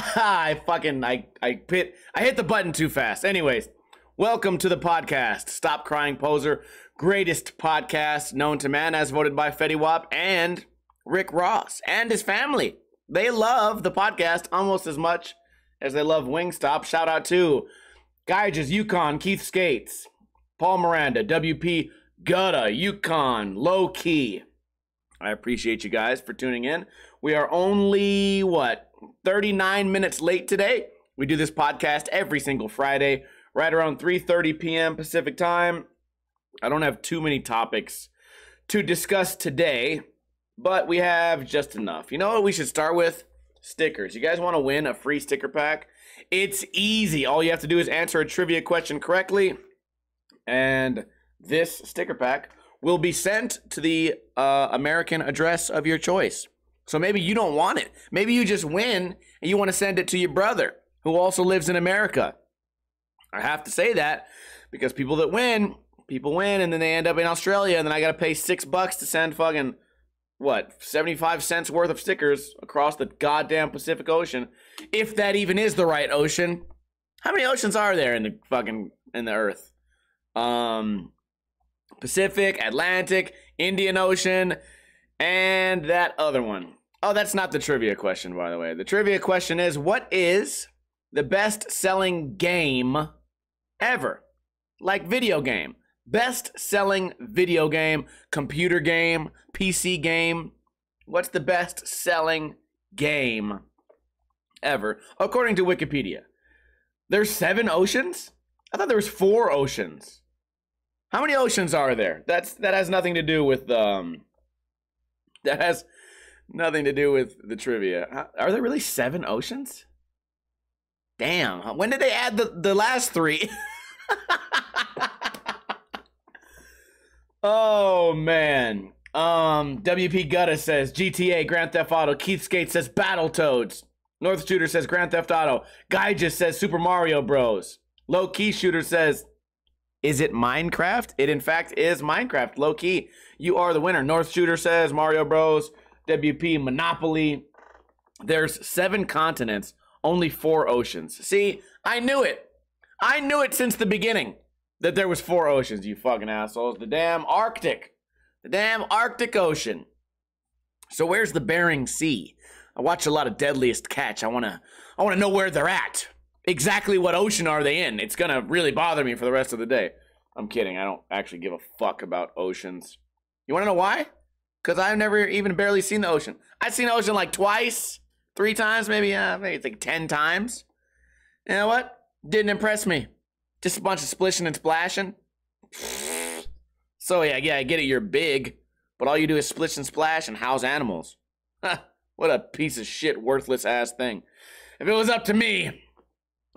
I hit the button too fast. Anyways, welcome to the podcast. Stop Crying Poser, greatest podcast known to man as voted by Fetty Wap and Rick Ross and his family. They love the podcast almost as much as they love Wingstop. Shout out to Geiges, Yukon, Keith Skates, Paul Miranda, WP Gutta, Yukon, Low Key. I appreciate you guys for tuning in. We are only, 39 minutes late today. We do this podcast every single Friday, right around 3:30 p.m. Pacific time. I don't have too many topics to discuss today, but we have just enough. You know what we should start with? Stickers. You guys want to win a free sticker pack? It's easy. All you have to do is answer a trivia question correctly, and this sticker pack will be sent to the American address of your choice. So maybe you don't want it. Maybe you just win and you want to send it to your brother who also lives in America. I have to say that because people win and then they end up in Australia and then I got to pay $6 to send fucking, 75 cents worth of stickers across the goddamn Pacific Ocean. If that even is the right ocean. How many oceans are there in the earth? Pacific, Atlantic, Indian Ocean, and that other one. Oh, that's not the trivia question, by the way. The trivia question is, what is the best-selling game ever? Like video game. Best-selling video game, computer game, PC game. What's the best-selling game ever, according to Wikipedia? There's 7 oceans? I thought there was 4 oceans. How many oceans are there? That has nothing to do with that has nothing to do with the trivia. Are there really 7 oceans? Damn. When did they add the last 3? Oh man. WP Gutta says GTA, Grand Theft Auto. Keith Skate says Battletoads. North Shooter says Grand Theft Auto. Guy just says Super Mario Bros. Low Key Shooter says, is it Minecraft? It, in fact, is Minecraft. Low key, you are the winner. North Shooter says Mario Bros. WP, Monopoly. There's 7 continents, only 4 oceans. See, I knew it. I knew it since the beginning that there was 4 oceans, you fucking assholes. The damn Arctic. The damn Arctic Ocean. So where's the Bering Sea? I watch a lot of Deadliest Catch. I wanna know where they're at. Exactly what ocean are they in? It's gonna really bother me for the rest of the day. I'm kidding. I don't actually give a fuck about oceans. You wanna know why? Because I've never even barely seen the ocean. I've seen the ocean like twice, 3 times, maybe it's like 10 times. You know what? Didn't impress me. Just a bunch of splishing and splashing. So yeah, I get it, you're big, but all you do is splish and splash and house animals. What a piece of shit, worthless ass thing. If it was up to me,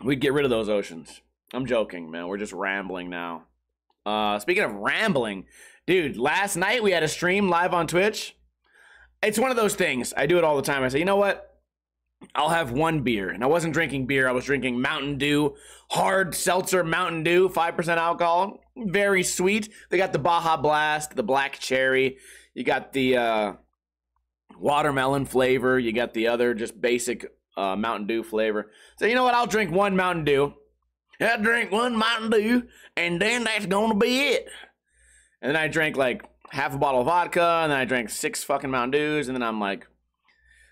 we'd get rid of those oceans. I'm joking, man. We're just rambling now. Speaking of rambling, dude, last night we had a stream live on Twitch. It's one of those things. I do it all the time. I say, you know what? I'll have 1 beer. And I wasn't drinking beer. I was drinking Mountain Dew, hard seltzer Mountain Dew, 5% alcohol. Very sweet. They got the Baja Blast, the black cherry. You got the watermelon flavor. You got the other just basic Mountain Dew flavor. So you know what? I'll drink 1 Mountain Dew. I'll drink 1 Mountain Dew, and then that's gonna be it. And then I drank like half a bottle of vodka, and then I drank 6 fucking Mountain Dews, and then I'm like,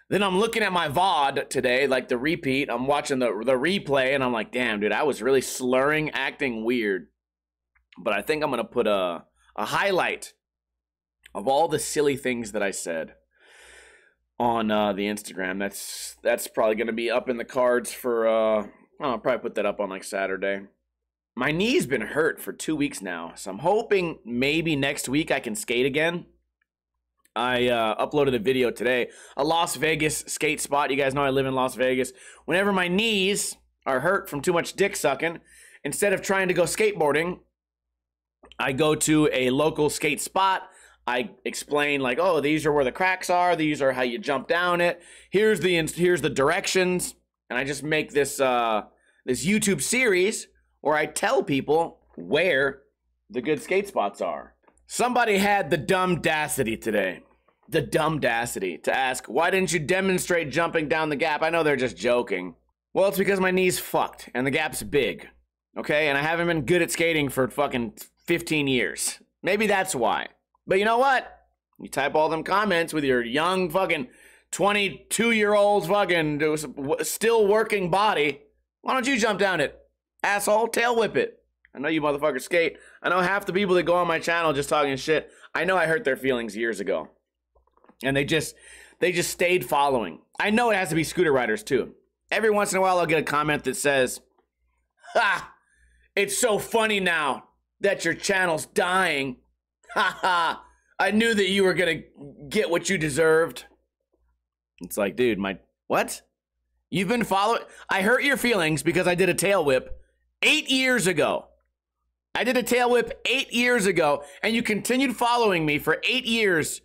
then I'm looking at my VOD today, like the repeat. I'm watching the replay, and I'm like, damn, dude, I was really slurring, acting weird. But I think I'm gonna put a highlight of all the silly things that I said on the Instagram. That's probably gonna be up in the cards for I'll probably put that up on like Saturday. My knee's been hurt for 2 weeks now, so I'm hoping maybe next week I can skate again. I uploaded a video today, a Las Vegas skate spot. You guys know I live in Las Vegas. Whenever my knees are hurt from too much dick sucking, instead of trying to go skateboarding, I go to a local skate spot. I explain like, oh, these are where the cracks are. These are how you jump down it. Here's the directions. And I just make this this YouTube series where I tell people where the good skate spots are. Somebody had the dumbdacity today. The dumbdacity to ask, why didn't you demonstrate jumping down the gap? I know they're just joking. Well, it's because my knee's fucked and the gap's big. Okay? And I haven't been good at skating for fucking 15 years. Maybe that's why. But you know what? You type all them comments with your young fucking 22-year-old fucking still working body. Why don't you jump down it? Asshole, tail whip it. I know you motherfuckers skate. I know half the people that go on my channel just talking shit. I know I hurt their feelings years ago. And they just stayed following. I know it has to be scooter riders too. Every once in a while I'll get a comment that says, "Ha! It's so funny now that your channel's dying. Ha ha! I knew that you were gonna get what you deserved." It's like, dude, what? You've been following? I hurt your feelings because I did a tail whip 8 years ago. I did a tail whip 8 years ago, and you continued following me for 8 years,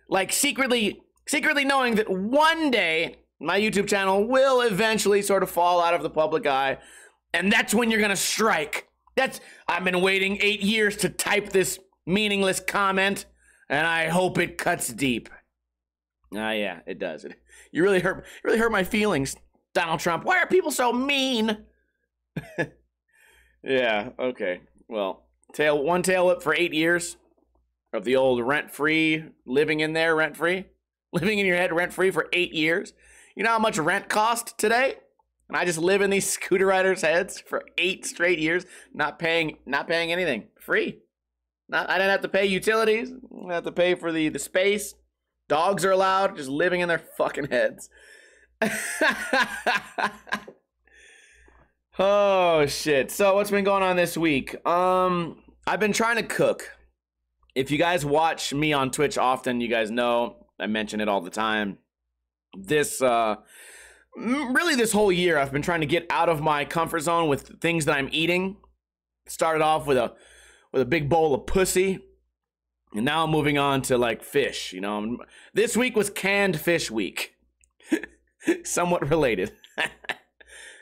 like secretly knowing that one day my YouTube channel will eventually sort of fall out of the public eye, and that's when you're gonna strike. I've been waiting 8 years to type this meaningless comment, and I hope it cuts deep. Yeah, it does. You really hurt my feelings, Donald Trump. Why are people so mean? Yeah, okay. Well, one tail whip for 8 years of the old rent-free, living in there rent-free, living in your head rent-free for 8 years. You know how much rent cost today? And I just live in these scooter riders' heads for 8 straight years, not paying anything, free. I didn't have to pay utilities. I didn't have to pay for the space. Dogs are allowed, just living in their fucking heads. Oh, shit. So what's been going on this week? I've been trying to cook. If you guys watch me on Twitch often, you guys know I mention it all the time. Really this whole year, I've been trying to get out of my comfort zone with things that I'm eating. Started off with a big bowl of pussy. And now I'm moving on to like fish, you know. This week was canned fish week. Somewhat related.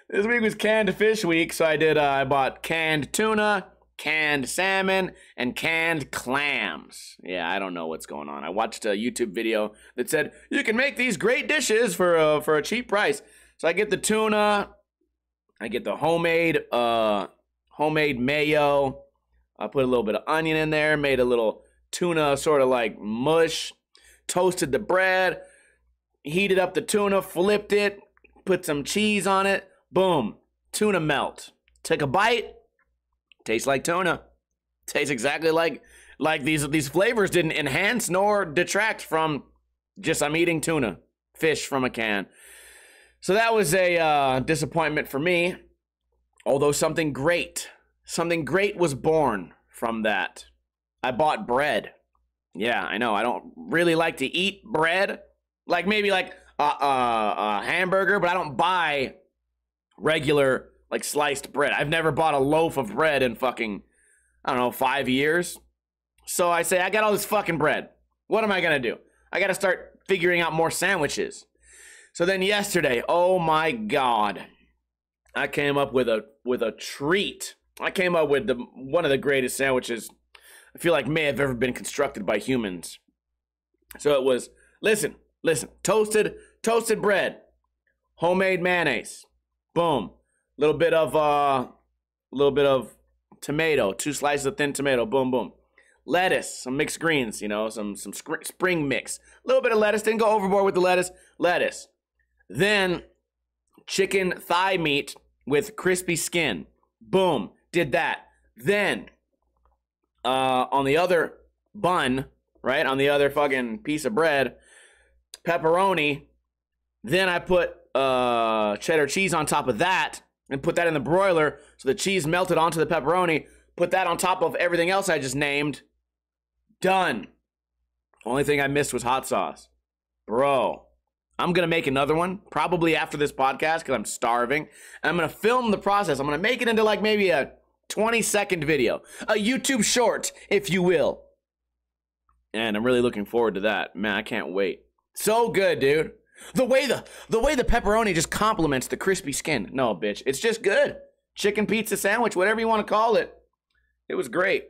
This week was canned fish week, so I bought canned tuna, canned salmon, and canned clams. Yeah, I don't know what's going on. I watched a YouTube video that said, you can make these great dishes for a cheap price. So I get the tuna, I get the homemade mayo. I put a little bit of onion in there, made a little tuna sort of like mush, toasted the bread, heated up the tuna, flipped it, put some cheese on it. Boom, tuna melt. Take a bite, tastes like tuna. Tastes exactly like these flavors didn't enhance nor detract from just I'm eating tuna, fish from a can. So that was a disappointment for me. Although something great was born from that. I bought bread. Yeah, I know. I don't really like to eat bread. Like maybe like a hamburger, but I don't buy regular like sliced bread. I've never bought a loaf of bread in fucking, I don't know, 5 years. So I say, I got all this fucking bread. What am I gonna do? I gotta start figuring out more sandwiches. So then yesterday, oh my God, I came up with a treat. I came up with one of the greatest sandwiches I feel like may have ever been constructed by humans. So it was, listen, toasted bread, homemade mayonnaise, boom, little bit of tomato, 2 slices of thin tomato, boom, boom, lettuce, some mixed greens, you know, some spring mix, a little bit of lettuce, didn't go overboard with the lettuce, then chicken thigh meat with crispy skin, boom, did that, then on the other bun, right, on the other fucking piece of bread, pepperoni. Then I put cheddar cheese on top of that and put that in the broiler so the cheese melted onto the pepperoni. Put that on top of everything else I just named. Done. Only thing I missed was hot sauce. Bro, I'm going to make another one probably after this podcast because I'm starving. And I'm going to film the process. I'm going to make it into like maybe a 20-second video. A YouTube short, if you will. And I'm really looking forward to that. Man, I can't wait. So good, dude. The way the pepperoni just complements the crispy skin. No, bitch. It's just good. Chicken pizza sandwich, whatever you want to call it. It was great.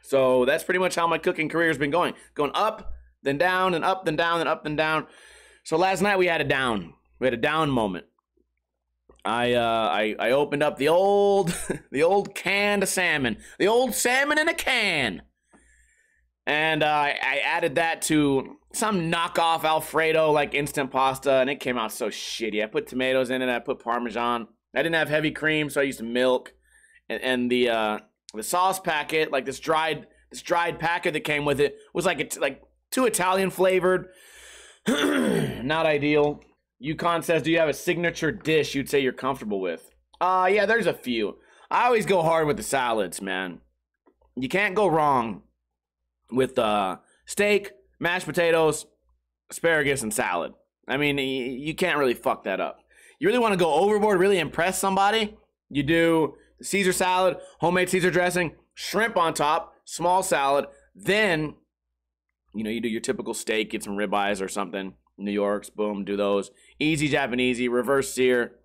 So that's pretty much how my cooking career has been going. Going up, then down, and up, then down, and up, then down. So last night we had a down. We had a down moment. I opened up the old the old canned salmon, the old salmon in a can, and I added that to some knockoff Alfredo like instant pasta, and it came out so shitty. I put tomatoes in it, I put Parmesan. I didn't have heavy cream, so I used milk, and the sauce packet, like this dried packet that came with it, was like too Italian flavored. Not ideal. Yukon says, do you have a signature dish you'd say you're comfortable with? Yeah, there's a few. I always go hard with the salads, man. You can't go wrong with steak, mashed potatoes, asparagus, and salad. I mean, you can't really fuck that up. You really want to go overboard, really impress somebody? You do the Caesar salad, homemade Caesar dressing, shrimp on top, small salad. Then, you know, you do your typical steak, get some ribeyes or something. New York's, boom, do those. Easy Japanese, reverse sear.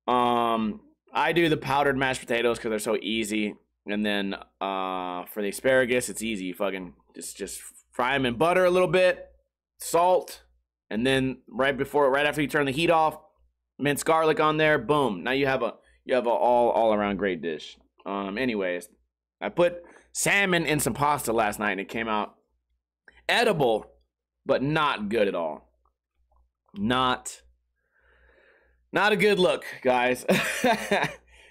I do the powdered mashed potatoes because they're so easy. And then for the asparagus, it's easy. You fucking just fry them in butter a little bit, salt, and then right after you turn the heat off, minced garlic on there. Boom. Now you have a all around great dish. Anyways, I put salmon in some pasta last night and it came out edible, but not good at all. Not a good look, guys.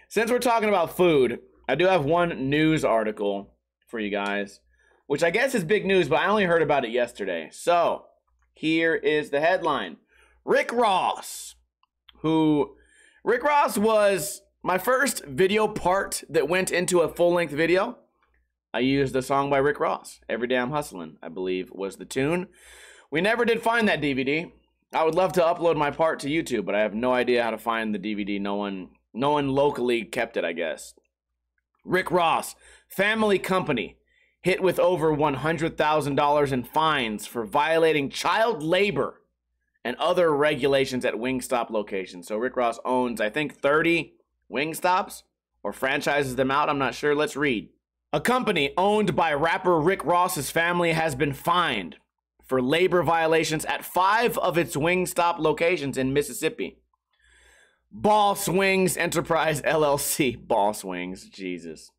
Since we're talking about food, I do have one news article for you guys, which I guess is big news, but I only heard about it yesterday. So, here is the headline. Rick Ross was my first video part that went into a full-length video. I used the song by Rick Ross, Every Day I'm Hustling, I believe was the tune. We never did find that DVD. I would love to upload my part to YouTube, but I have no idea how to find the DVD. No one locally kept it, I guess. Rick Ross, family company, hit with over $100,000 in fines for violating child labor and other regulations at Wingstop locations. So Rick Ross owns, I think, 30 Wingstops or franchises them out. I'm not sure. Let's read. A company owned by rapper Rick Ross's family has been fined for labor violations at 5 of its Wingstop locations in Mississippi. Boss Wings Enterprise LLC. Boss Wings, Jesus.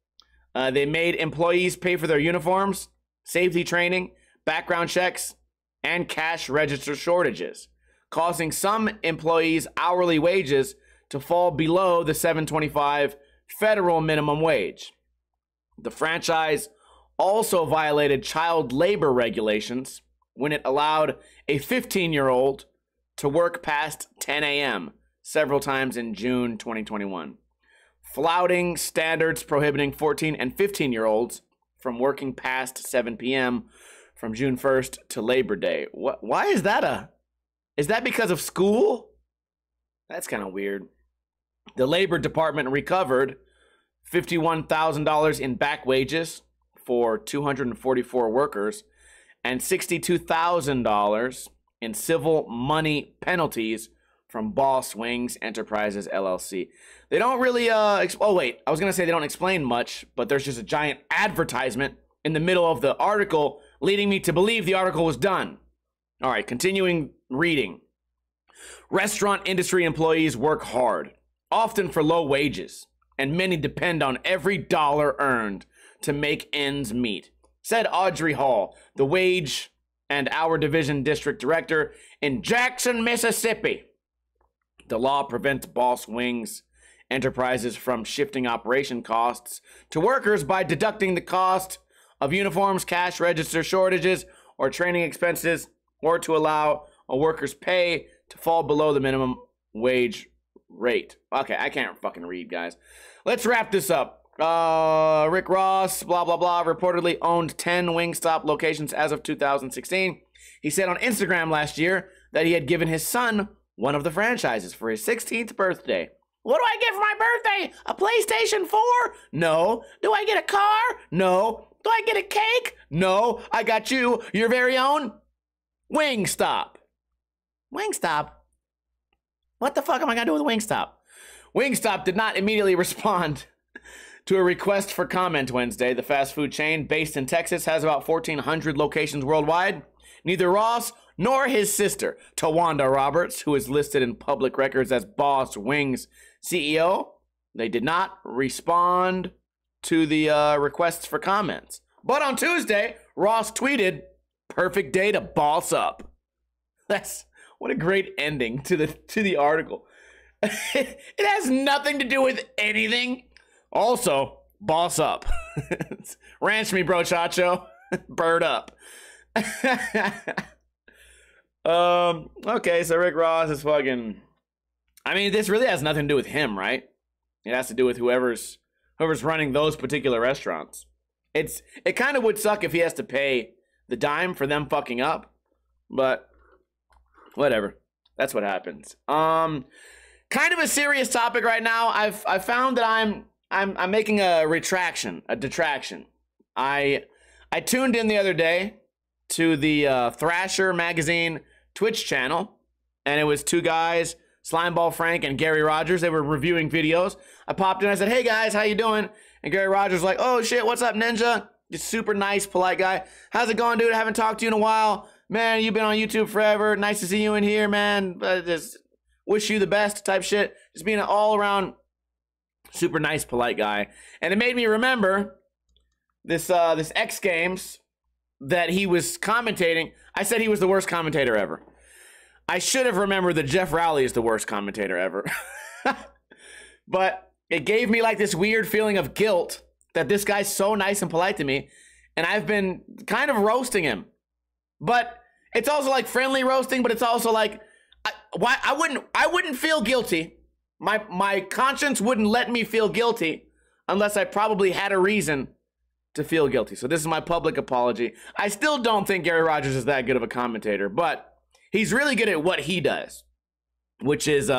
They made employees pay for their uniforms, safety training, background checks, and cash register shortages, causing some employees' hourly wages to fall below the $7.25 federal minimum wage. The franchise also violated child labor regulations when it allowed a 15-year-old to work past 10 a.m. several times in June 2021, flouting standards prohibiting 14 and 15-year-olds from working past 7 p.m. from June 1st to Labor Day. Why is that is that because of school? That's kind of weird. The Labor Department recovered $51,000 in back wages for 244 workers and $62,000 in civil money penalties from Boss Wings Enterprises LLC. They don't really oh wait, I was going to say they don't explain much, but there's just a giant advertisement in the middle of the article leading me to believe the article was done. All right, continuing reading. Restaurant industry employees work hard, often for low wages, and many depend on every dollar earned to make ends meet, said Audrey Hall, the Wage and Hour Division District Director in Jackson, Mississippi. The law prevents Boss Wings Enterprises from shifting operation costs to workers by deducting the cost of uniforms, cash register shortages, or training expenses, or to allow a worker's pay to fall below the minimum wage rate. Okay, I can't fucking read, guys. Let's wrap this up. Rick Ross, blah, blah, blah, reportedly owned 10 Wingstop locations as of 2016. He said on Instagram last year that he had given his son one of the franchises for his 16th birthday. What do I get for my birthday? A PlayStation 4? No. Do I get a car? No. Do I get a cake? No. I got you, your very own Wingstop. Wingstop? What the fuck am I gonna do with Wingstop? Wingstop did not immediately respond to a request for comment Wednesday. The fast food chain, based in Texas, has about 1,400 locations worldwide, Neither Ross nor his sister, Tawanda Roberts, who is listed in public records as Boss Wings CEO, they did not respond to the requests for comments. But on Tuesday, Ross tweeted, "Perfect day to boss up." What a great ending to the article. It has nothing to do with anything. Also, boss up. Ranch me, bro, Chacho. Bird up. Okay, so Rick Ross is fucking... I mean, this really has nothing to do with him, right? It has to do with whoever's running those particular restaurants. It kind of would suck if he has to pay the dime for them fucking up, but whatever. That's what happens. Kind of a serious topic right now. I've found that I'm making a detraction. I tuned in the other day to the Thrasher magazine Twitch channel, and it was two guys, Slimeball Frank and Gary Rogers. They were reviewing videos. I popped in, I said, "Hey guys, how you doing?" And Gary Rogers was like, "Oh shit, what's up, Ninja?" Just super nice, polite guy. "How's it going, dude? I haven't talked to you in a while. Man, you've been on YouTube forever. Nice to see you in here, man. Just wish you the best," type shit. Just being an all-around super nice, polite guy. And it made me remember this X Games that he was commentating. I said he was the worst commentator ever. I should have remembered that Jeff Rowley is the worst commentator ever. But it gave me like this weird feeling of guilt that this guy's so nice and polite to me, and I've been kind of roasting him. But it's also like friendly roasting, but it's also like I wouldn't feel guilty. My conscience wouldn't let me feel guilty unless I probably had a reason to feel guilty. So this is my public apology. I still don't think Gary Rogers is that good of a commentator, but he's really good at what he does, which is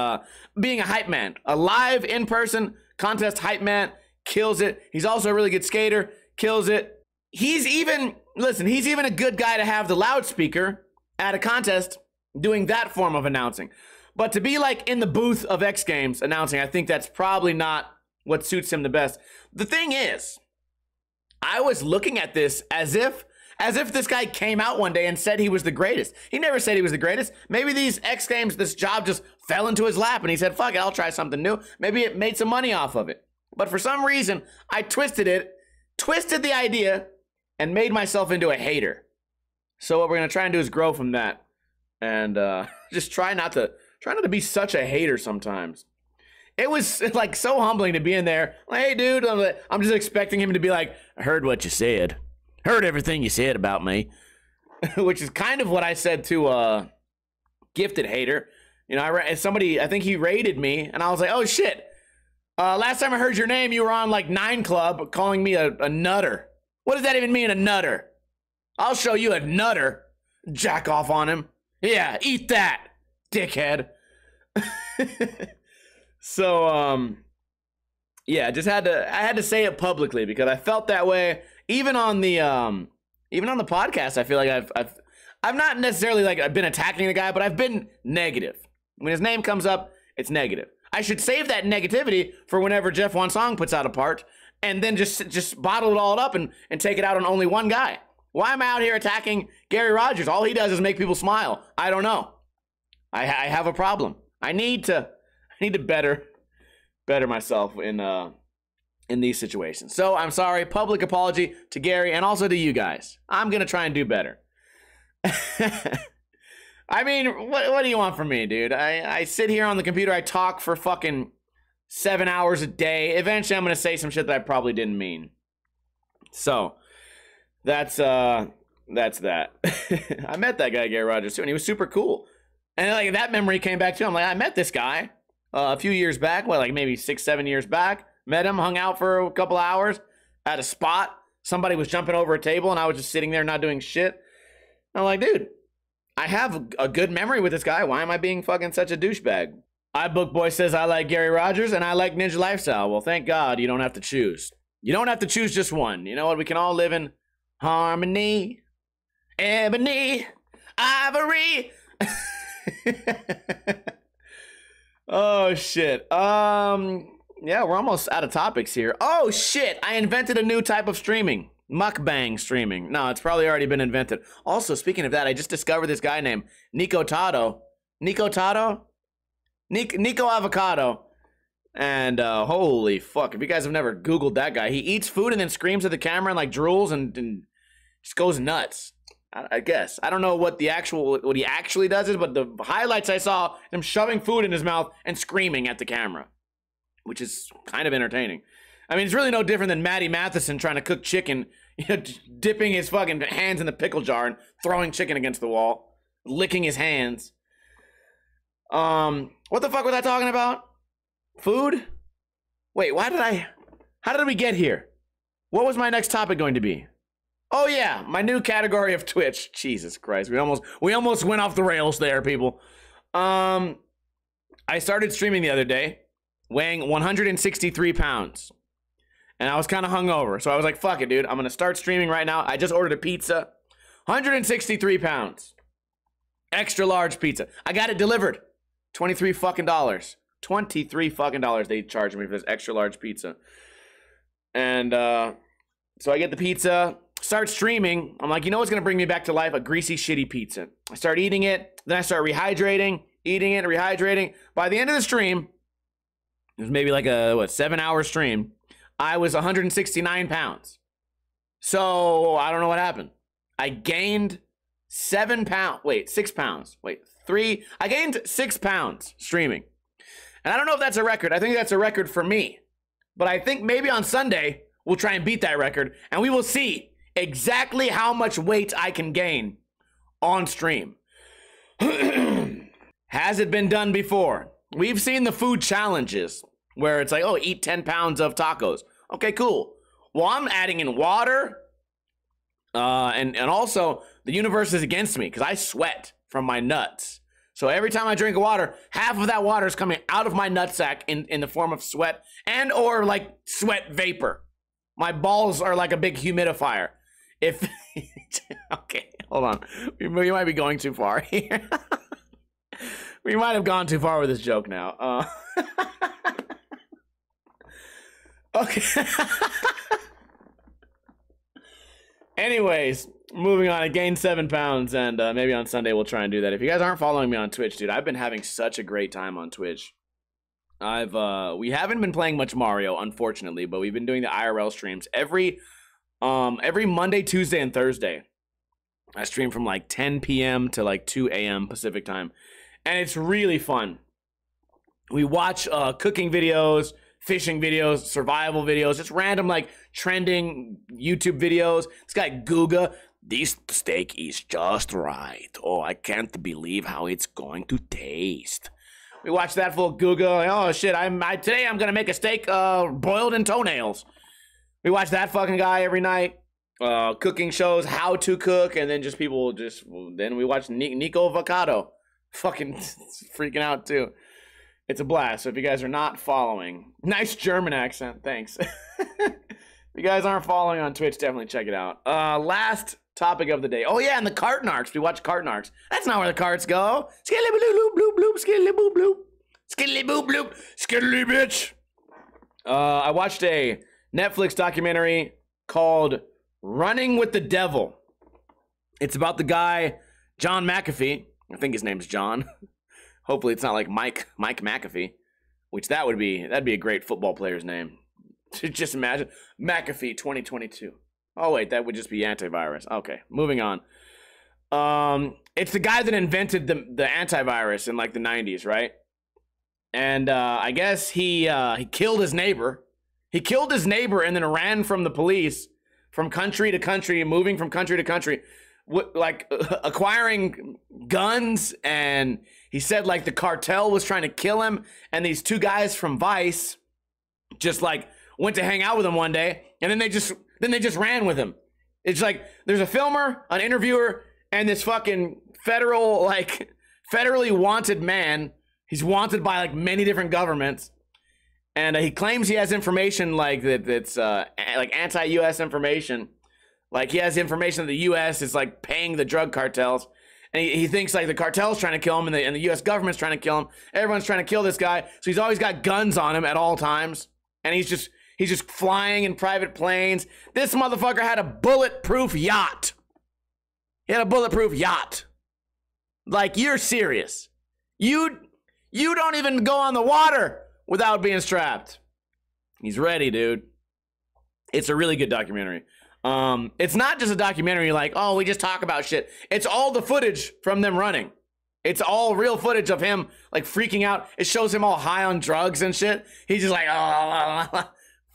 being a hype man. A live, in-person contest hype man, kills it. He's also a really good skater, kills it. He's even a good guy to have the loudspeaker at a contest doing that form of announcing. But to be like in the booth of X Games announcing, I think that's probably not what suits him the best. The thing is, I was looking at this as if this guy came out one day and said he was the greatest. He never said he was the greatest. Maybe these X Games, this job just fell into his lap and he said, "Fuck it, I'll try something new." Maybe it made some money off of it. But for some reason, I twisted the idea, and made myself into a hater. So what we're gonna try and do is grow from that, and just try not to be such a hater sometimes. It was like so humbling to be in there. Like, "Hey, dude," I'm just expecting him to be like, "I heard what you said. Heard everything you said about me," which is kind of what I said to Gifted Hater. You know, I think he rated me, and I was like, "Oh shit! Last time I heard your name, you were on like 9 Club calling me a nutter. What does that even mean, a nutter? I'll show you a nutter. Jack off on him. Yeah, eat that, dickhead." So yeah, I had to say it publicly because I felt that way. Even on the podcast, I feel like I've not necessarily like I've been attacking the guy, but I've been negative. When his name comes up, it's negative. I should save that negativity for whenever Jeff Wansong puts out a part, and then just bottle it all up and take it out on only one guy. Why am I out here attacking Gary Rogers? All he does is make people smile. I don't know. I have a problem. I need to better myself in these situations. So I'm sorry. Public apology to Gary and also to you guys. I'm gonna try and do better. I mean, what do you want from me, dude? I sit here on the computer. I talk for fucking 7 hours a day. Eventually, I'm gonna say some shit that I probably didn't mean. So that's that. I met that guy, Gary Rogers, too, and he was super cool. And like that memory came back too. I'm like, I met this guy a few years back. Well, like maybe 6-7 years back. Met him, hung out for a couple hours at a spot. Somebody was jumping over a table, and I was just sitting there not doing shit. I'm like, dude, I have a good memory with this guy. Why am I being fucking such a douchebag? iBookBoy says, "I like Gary Rogers and I like Ninja Lifestyle." Well, thank God you don't have to choose. You don't have to choose just one. You know what? We can all live in harmony. Ebony, ivory. Oh, shit. Yeah, we're almost out of topics here. Oh, shit. I invented a new type of streaming. Mukbang streaming. No, it's probably already been invented. Also, speaking of that, I just discovered this guy named Nico Tado. Nico Tado? Nico Avocado. And holy fuck, if you guys have never Googled that guy, he eats food and then screams at the camera and like drools and just goes nuts. I guess. I don't know what he actually does is, but the highlights I saw, him shoving food in his mouth and screaming at the camera, which is kind of entertaining. I mean, it's really no different than Matty Matheson trying to cook chicken, dipping his fucking hands in the pickle jar and throwing chicken against the wall, licking his hands. What the fuck was I talking about? Food? Wait, how did we get here? What was my next topic going to be? Oh yeah, my new category of Twitch. Jesus Christ, we almost went off the rails there, people. I started streaming the other day, weighing 163 pounds. And I was kind of hungover, so I was like, fuck it, dude. I'm going to start streaming right now. I just ordered a pizza. 163 pounds. Extra large pizza. I got it delivered. $23 fucking dollars. $23 fucking dollars they charged me for this extra large pizza. And so I get the pizza, start streaming. I'm like, you know what's going to bring me back to life? A greasy, shitty pizza. I start eating it. Then I start rehydrating, eating it, rehydrating. By the end of the stream, it was maybe like a, 7-hour stream. I was 169 pounds. So I don't know what happened. I gained 6 pounds. I gained 6 pounds streaming. And I don't know if that's a record. I think that's a record for me. But I think maybe on Sunday, we'll try and beat that record. And we will see exactly how much weight I can gain on stream. Has it been done before? We've seen the food challenges where it's like, oh, eat 10 pounds of tacos. Okay, cool. Well, I'm adding in water. And also, the universe is against me because I sweat from my nuts. So every time I drink water, half of that water is coming out of my nutsack in the form of sweat and or like sweat vapor. My balls are like a big humidifier. Okay, hold on. We might be going too far here. We might have gone too far with this joke now. Okay. Anyways, moving on. I gained 7 pounds, and maybe on Sunday we'll try and do that. If you guys aren't following me on Twitch, dude, I've been having such a great time on Twitch. We haven't been playing much Mario, unfortunately, but we've been doing the IRL streams every Monday, Tuesday, and Thursday. I stream from like 10 p.m. to like 2 a.m. Pacific time, and it's really fun. We watch cooking videos, fishing videos, survival videos, just random like trending YouTube videos. This guy Guga, this steak is just right. Oh, I can't believe how it's going to taste. We watch that full Guga. Like, oh shit, today I'm gonna make a steak boiled in toenails. We watch that fucking guy every night. Cooking shows, how to cook, and then then we watch Nico Avocado. Fucking freaking out too. It's a blast. So if you guys are not following, nice German accent, thanks. If you guys aren't following on Twitch, definitely check it out. Last topic of the day. Oh yeah, and the cart narcs. We watch cart narcs. That's not where the carts go. Skilly bloop bloop bloop, skilly boop bloop, skilly boop bloop, skilly bitch. I watched a Netflix documentary called Running with the Devil. It's about the guy John McAfee. I think his name's John. Hopefully it's not like Mike McAfee, which that'd be a great football player's name. Just imagine McAfee 2022. Oh wait, that would just be antivirus. Okay, moving on. It's the guy that invented the antivirus in like the 90s, right? And I guess he killed his neighbor. He killed his neighbor and then ran from the police from country to country, moving from country to country, acquiring guns. And he said like the cartel was trying to kill him, and these two guys from Vice just like went to hang out with him one day, and then they just ran with him. It's like there's a filmer, an interviewer, and this fucking federally wanted man. He's wanted by like many different governments, and he claims he has information like that's like anti-U.S. information. Like he has information that the U.S. is like paying the drug cartels, and he thinks like the cartel's trying to kill him, and the U.S. government's trying to kill him. Everyone's trying to kill this guy, so he's always got guns on him at all times, and he's He's just flying in private planes. This motherfucker had a bulletproof yacht. He had a bulletproof yacht. Like, you're serious. You don't even go on the water without being strapped. He's ready, dude. It's a really good documentary. It's not just a documentary like, oh, we just talk about shit. It's all the footage from them running. It's all real footage of him, like, freaking out. It shows him all high on drugs and shit. He's just like,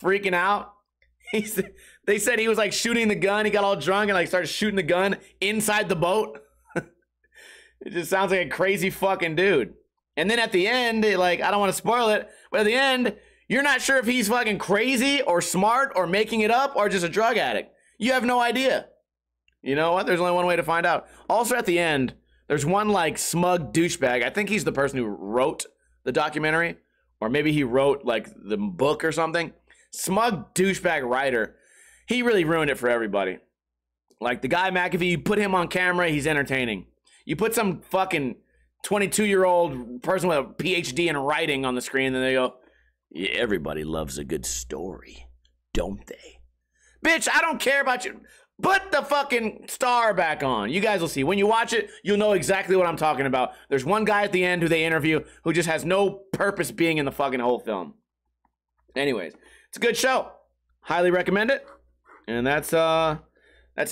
freaking out. They said he was, like, shooting the gun. He got all drunk and, like, started shooting the gun inside the boat. It just sounds like a crazy fucking dude. And then at the end, like, I don't want to spoil it, but at the end, you're not sure if he's fucking crazy or smart or making it up or just a drug addict. You have no idea. You know what? There's only one way to find out. Also, at the end, there's one, like, smug douchebag. I think he's the person who wrote the documentary, or maybe he wrote, like, the book or something. Smug douchebag writer. He really ruined it for everybody. Like, the guy McAfee, you put him on camera, he's entertaining. You put some fucking 22-year-old person with a PhD in writing on the screen, and they go, yeah, everybody loves a good story, don't they? Bitch, I don't care about you. Put the fucking star back on. You guys will see. When you watch it, you'll know exactly what I'm talking about. There's one guy at the end who they interview who just has no purpose being in the fucking whole film. Anyways, it's a good show. Highly recommend it. And that's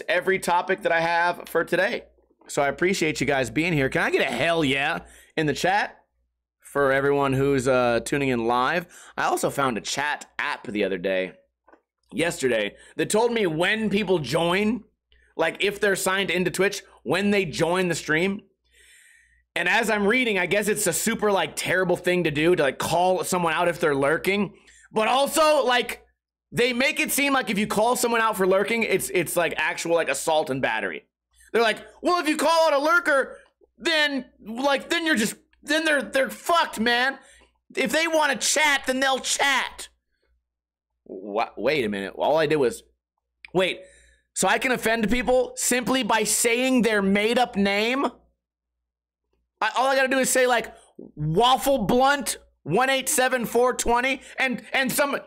every topic that I have for today. So I appreciate you guys being here. Can I get a hell yeah in the chat for everyone who's tuning in live? I also found a chat app the other day, yesterday, that told me when people join, like if they're signed into Twitch, when they join the stream. And as I'm reading, I guess it's a super, like, terrible thing to do, to, like, call someone out if they're lurking. But also, like, they make it seem like if you call someone out for lurking, it's like actual, like, assault and battery. They're like, well, if you call out a lurker, then they're fucked, man. If they want to chat, then they'll chat. What? Wait a minute. All I did was, wait, so I can offend people simply by saying their made-up name? All I gotta do is say, like, Waffle Blunt 187420, and some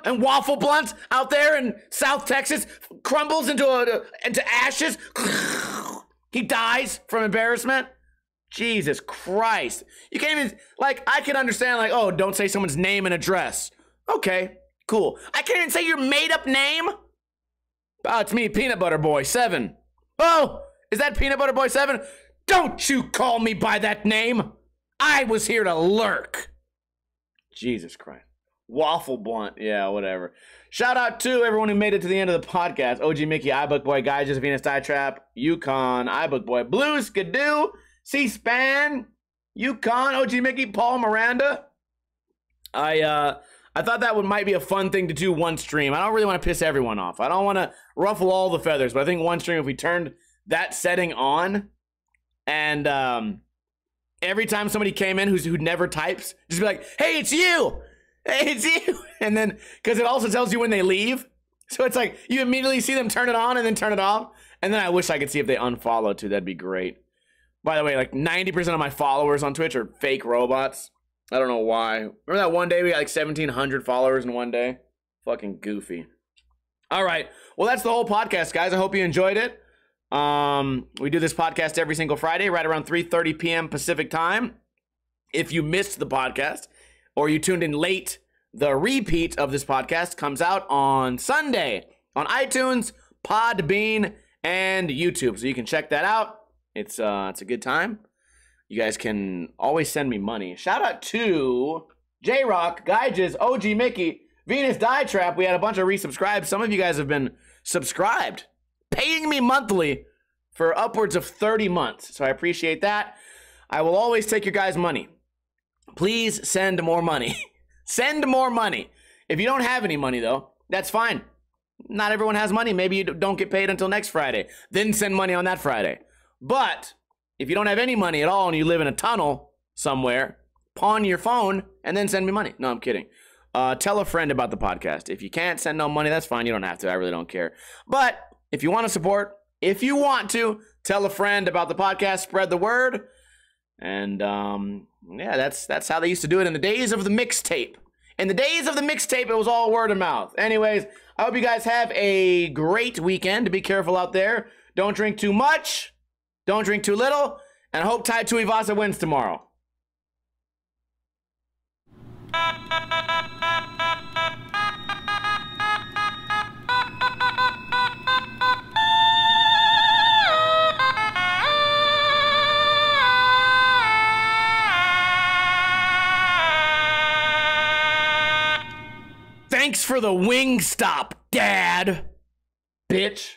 Waffle Blunt out there in South Texas crumbles into ashes. He dies from embarrassment. Jesus Christ. You can't even, like, I can understand, like, oh, don't say someone's name and address. Okay, cool. I can't even say your made-up name? Oh, it's me, Peanut Butter Boy 7. Oh, is that Peanut Butter Boy 7? Don't you call me by that name. I was here to lurk. Jesus Christ. Waffle Blunt. Yeah, whatever. Shout out to everyone who made it to the end of the podcast. OG Mickey, iBook Boy, Guy, Just Venus, Die Trap, Yukon, iBook Boy, Blue, Skidoo, C-SPAN, Yukon, OG Mickey, Paul Miranda. I thought that might be a fun thing to do one stream. I don't really want to piss everyone off. I don't want to ruffle all the feathers, but I think one stream, if we turned that setting on, and every time somebody came in who never types, just be like, hey, it's you. Hey, it's you. And then, because it also tells you when they leave. So it's like, you immediately see them turn it on and then turn it off. And then I wish I could see if they unfollow too. That'd be great. By the way, like 90% of my followers on Twitch are fake robots. I don't know why. Remember that one day we got like 1,700 followers in one day? Fucking goofy. All right. Well, that's the whole podcast, guys. I hope you enjoyed it. We do this podcast every single Friday, right around 3:30 p.m. Pacific time. If you missed the podcast or you tuned in late, the repeat of this podcast comes out on Sunday on iTunes, Podbean, and YouTube. So you can check that out. It's a good time. You guys can always send me money. Shout out to J-Rock, Guyges, OG Mickey, Venus Die Trap. We had a bunch of resubscribes. Some of you guys have been subscribed, paying me monthly for upwards of 30 months. So I appreciate that. I will always take your guys' money. Please send more money. Send more money. If you don't have any money, though, that's fine. Not everyone has money. Maybe you don't get paid until next Friday. Then send money on that Friday. But if you don't have any money at all and you live in a tunnel somewhere, pawn your phone and then send me money. No, I'm kidding. Tell a friend about the podcast. If you can't send no money, that's fine. You don't have to. I really don't care. But if you want to support, if you want to, tell a friend about the podcast, spread the word. And yeah, that's how they used to do it in the days of the mixtape. In the days of the mixtape, it was all word of mouth. Anyways, I hope you guys have a great weekend. Be careful out there. Don't drink too much. Don't drink too little. And I hope Tai Tuivasa wins tomorrow. Thanks for the Wingstop, Dad. Bitch.